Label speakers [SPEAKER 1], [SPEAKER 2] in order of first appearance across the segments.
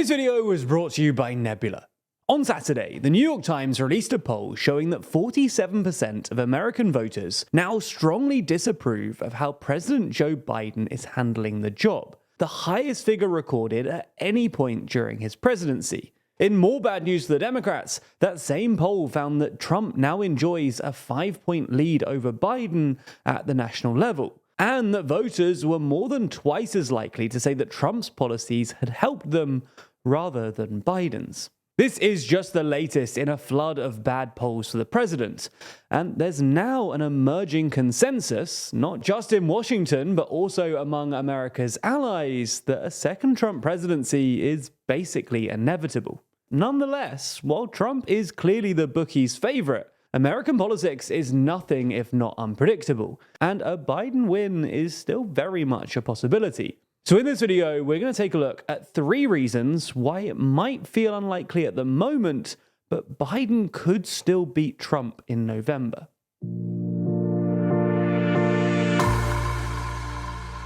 [SPEAKER 1] This video was brought to you by Nebula. On Saturday, the New York Times released a poll showing that 47% of American voters now strongly disapprove of how President Joe Biden is handling the job, the highest figure recorded at any point during his presidency. In more bad news for the Democrats, that same poll found that Trump now enjoys a 5-point lead over Biden at the national level, and that voters were more than twice as likely to say that Trump's policies had helped them rather than Biden's. This is just the latest in a flood of bad polls for the president, and there's now an emerging consensus, not just in Washington but also among America's allies, that a second Trump presidency is basically inevitable. Nonetheless, while Trump is clearly the bookies' favorite, American politics is nothing if not unpredictable, and a Biden win is still very much a possibility. So in this video, we're going to take a look at 3 reasons why it might feel unlikely at the moment, but Biden could still beat Trump in November.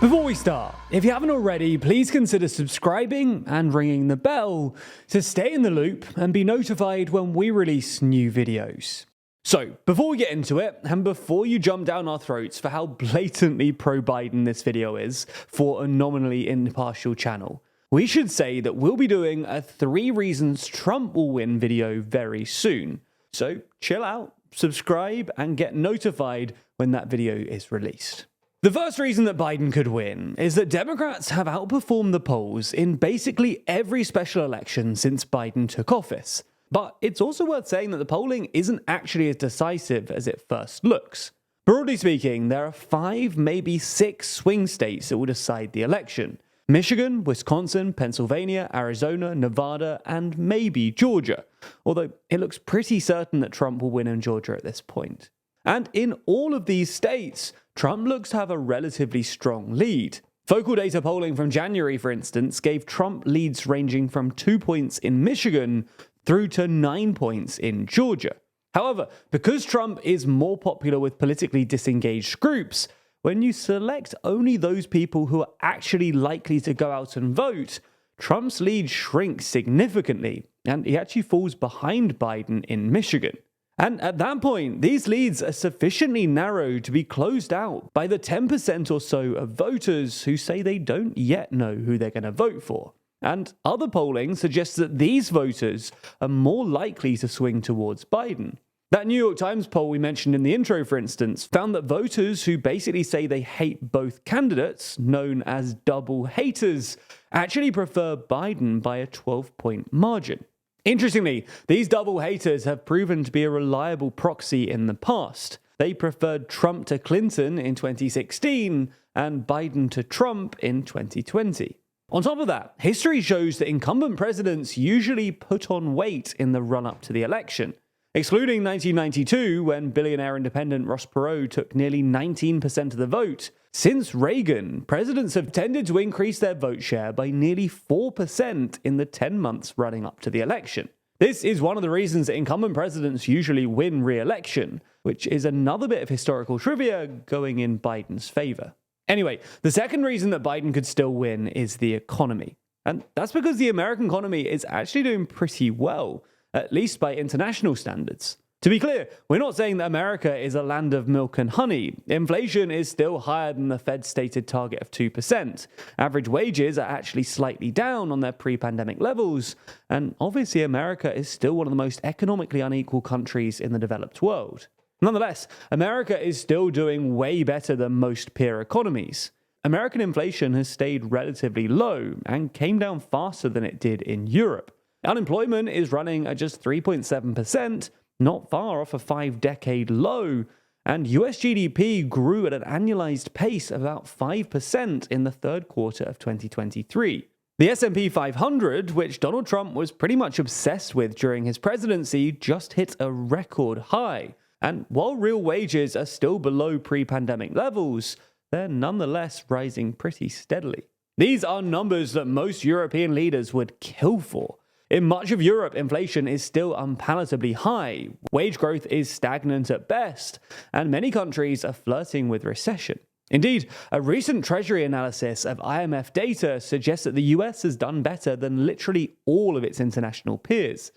[SPEAKER 1] Before we start, if you haven't already, please consider subscribing and ringing the bell to stay in the loop and be notified when we release new videos. So, before we get into it, and before you jump down our throats for how blatantly pro-Biden this video is for a nominally impartial channel, we should say that we'll be doing a 3 reasons Trump will win video very soon. So, chill out, subscribe, and get notified when that video is released. The first reason that Biden could win is that Democrats have outperformed the polls in basically every special election since Biden took office. But it's also worth saying that the polling isn't actually as decisive as it first looks. Broadly speaking, there are 5, maybe 6 swing states that will decide the election: Michigan, Wisconsin, Pennsylvania, Arizona, Nevada, and maybe Georgia, although it looks pretty certain that Trump will win in Georgia at this point. And in all of these states, Trump looks to have a relatively strong lead. Focal data polling from January, for instance, gave Trump leads ranging from 2 points in Michigan through to 9 points in Georgia. However, because Trump is more popular with politically disengaged groups, when you select only those people who are actually likely to go out and vote, Trump's lead shrinks significantly, and he actually falls behind Biden in Michigan. And at that point, these leads are sufficiently narrow to be closed out by the 10% or so of voters who say they don't yet know who they're going to vote for. And other polling suggests that these voters are more likely to swing towards Biden. That New York Times poll we mentioned in the intro, for instance, found that voters who basically say they hate both candidates, known as double haters, actually prefer Biden by a 12-point margin. Interestingly, these double haters have proven to be a reliable proxy in the past. They preferred Trump to Clinton in 2016 and Biden to Trump in 2020. On top of that, history shows that incumbent presidents usually put on weight in the run-up to the election. Excluding 1992, when billionaire independent Ross Perot took nearly 19% of the vote, since Reagan, presidents have tended to increase their vote share by nearly 4% in the 10 months running up to the election. This is one of the reasons that incumbent presidents usually win re-election, which is another bit of historical trivia going in Biden's favor. Anyway, the second reason that Biden could still win is the economy. And that's because the American economy is actually doing pretty well, at least by international standards. To be clear, we're not saying that America is a land of milk and honey. Inflation is still higher than the Fed's stated target of 2%. Average wages are actually slightly down on their pre-pandemic levels. And obviously, America is still one of the most economically unequal countries in the developed world. Nonetheless, America is still doing way better than most peer economies. American inflation has stayed relatively low and came down faster than it did in Europe. Unemployment is running at just 3.7%, not far off a 5-decade low, and US GDP grew at an annualized pace of about 5% in the third quarter of 2023. The S&P 500, which Donald Trump was pretty much obsessed with during his presidency, just hit a record high. And while real wages are still below pre-pandemic levels, they're nonetheless rising pretty steadily. These are numbers that most European leaders would kill for. In much of Europe, inflation is still unpalatably high, wage growth is stagnant at best, and many countries are flirting with recession. Indeed, a recent Treasury analysis of IMF data suggests that the US has done better than literally all of its international peers.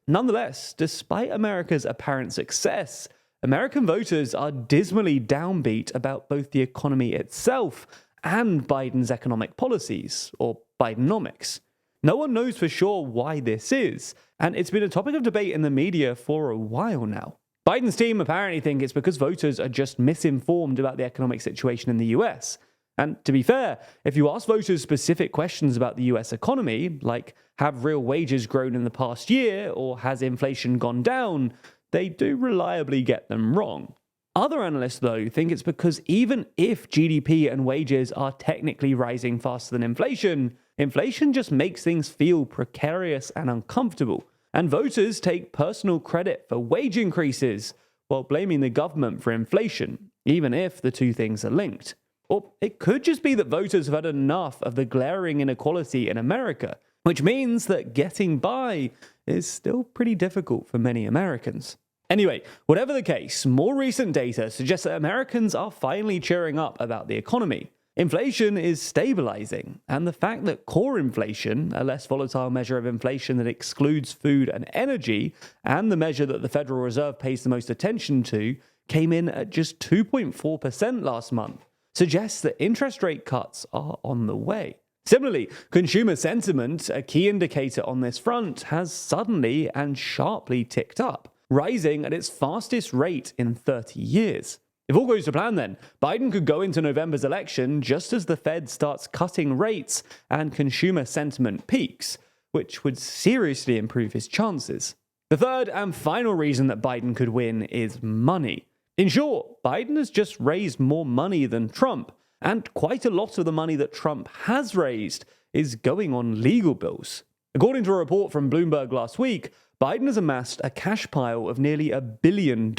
[SPEAKER 1] Nonetheless, despite America's apparent success, American voters are dismally downbeat about both the economy itself and Biden's economic policies, or Bidenomics. No one knows for sure why this is, and it's been a topic of debate in the media for a while now. Biden's team apparently think it's because voters are just misinformed about the economic situation in the US. And to be fair, if you ask voters specific questions about the US economy, like have real wages grown in the past year or has inflation gone down, they do reliably get them wrong. Other analysts, though, think it's because even if GDP and wages are technically rising faster than inflation, inflation just makes things feel precarious and uncomfortable. And voters take personal credit for wage increases while blaming the government for inflation, even if the two things are linked. Or it could just be that voters have had enough of the glaring inequality in America, which means that getting by is still pretty difficult for many Americans. Anyway, whatever the case, more recent data suggests that Americans are finally cheering up about the economy. Inflation is stabilizing, and the fact that core inflation, a less volatile measure of inflation that excludes food and energy, and the measure that the Federal Reserve pays the most attention to, came in at just 2.4% last month, suggests that interest rate cuts are on the way. Similarly, consumer sentiment, a key indicator on this front, has suddenly and sharply ticked up, rising at its fastest rate in 30 years. If all goes to plan then, Biden could go into November's election just as the Fed starts cutting rates and consumer sentiment peaks, which would seriously improve his chances. The third and final reason that Biden could win is money. In short, Biden has just raised more money than Trump, and quite a lot of the money that Trump has raised is going on legal bills. According to a report from Bloomberg last week, Biden has amassed a cash pile of nearly $1 billion,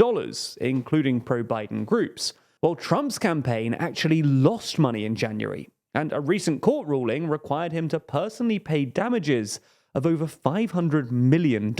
[SPEAKER 1] including pro-Biden groups, while Trump's campaign actually lost money in January, and a recent court ruling required him to personally pay damages of over $500 million.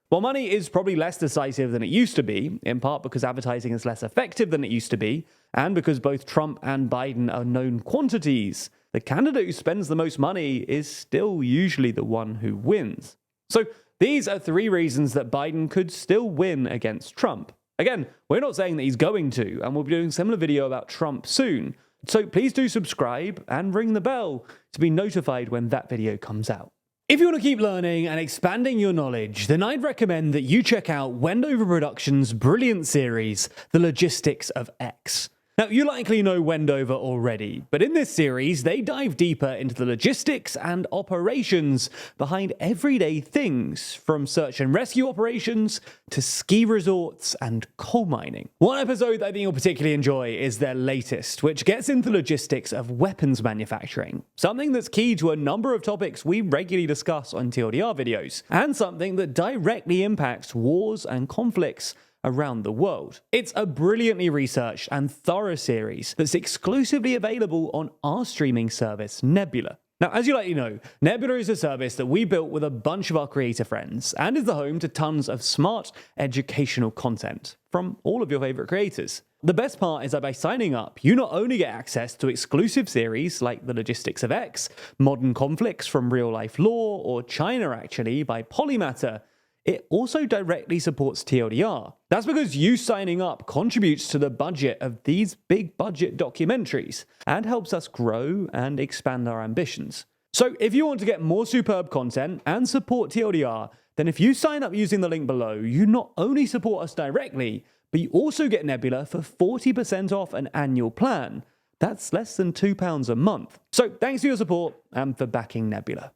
[SPEAKER 1] While money is probably less decisive than it used to be, in part because advertising is less effective than it used to be, and because both Trump and Biden are known quantities, the candidate who spends the most money is still usually the one who wins. So these are three reasons that Biden could still win against Trump. Again, we're not saying that he's going to, and we'll be doing a similar video about Trump soon. So please do subscribe and ring the bell to be notified when that video comes out. If you want to keep learning and expanding your knowledge, then I'd recommend that you check out Wendover Productions' brilliant series, The Logistics of X. Now, you likely know Wendover already, but in this series, they dive deeper into the logistics and operations behind everyday things, from search and rescue operations to ski resorts and coal mining. One episode that I think you'll particularly enjoy is their latest, which gets into the logistics of weapons manufacturing, something that's key to a number of topics we regularly discuss on TLDR videos, and something that directly impacts wars and conflicts around the world. It's a brilliantly researched and thorough series that's exclusively available on our streaming service, Nebula. Now, as you likely know, Nebula is a service that we built with a bunch of our creator friends and is the home to tons of smart, educational content from all of your favorite creators. The best part is that by signing up, you not only get access to exclusive series like The Logistics of X, Modern Conflicts from Real Life Law, or China Actually by Polymatter, it also directly supports TLDR. That's because you signing up contributes to the budget of these big budget documentaries and helps us grow and expand our ambitions. So if you want to get more superb content and support TLDR, then if you sign up using the link below, you not only support us directly, but you also get Nebula for 40% off an annual plan. That's less than £2 a month. So thanks for your support and for backing Nebula.